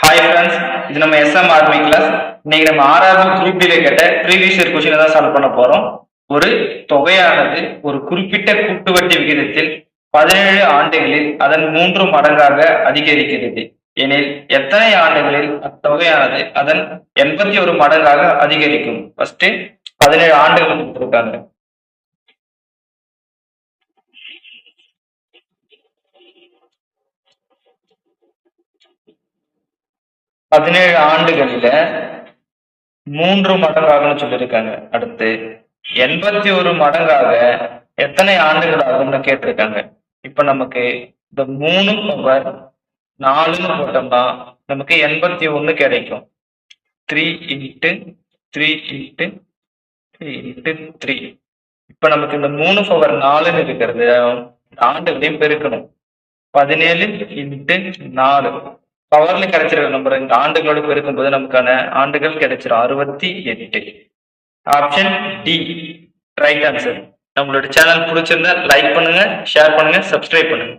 Hi friends, இது நம்ம SM army class. இன்னைக்கு நம்ம ஆறாவது குரூப் டில கேட்ட ப்ரீவியஸ் இயர் கொஸ்டினை தான் சால்வ் பண்ண போறோம். ஒரு தொகையானது ஒரு குறிப்பிட்ட கூட்டுவட்டி விகிதத்தில் 17 ஆண்டுகளில் அதன் 3 மடங்காக அதிகரிக்கிறது எனில் எத்தனை ஆண்டுகளில் அத்தொகையானது அதன் 81 மடங்காக அதிகரிக்கும்? ஃபர்ஸ்ட் 17 ஆண்டுகள் கொடுத்திருக்காங்க. பதினேழு ஆண்டுகளில 3 மடங்காகன்னு சொல்லியிருக்காங்க. அடுத்து 81 மடங்காக எத்தனை ஆண்டுகள் ஆகும்னு கேட்டிருக்காங்க. இப்ப நமக்கு இந்த 3 பவர் 4ன்னு போட்டோம்னா நமக்கு 81 கிடைக்கும். 3 இன்ட்டு 3 இன்ட்டு 3 இன்ட்டு 3. இப்ப நமக்கு இந்த 3 பவர் 4ன்னு இருக்கிறது ஆண்டுகளையும் பெருக்கணும். 17 இன்ட்டு 4 பவர்ல கிடைச்சிருக்க நம்பர் இந்த ஆண்டுகளோடு பெருக்கும்போது நமக்கான ஆண்டுகள் கிடைச்சிரும் 68. Option D right answer. நம்மளோட சேனல் பிடிச்சிருந்தா லைக் பண்ணுங்க, ஷேர் பண்ணுங்க, சப்ஸ்கிரைப் பண்ணுங்க.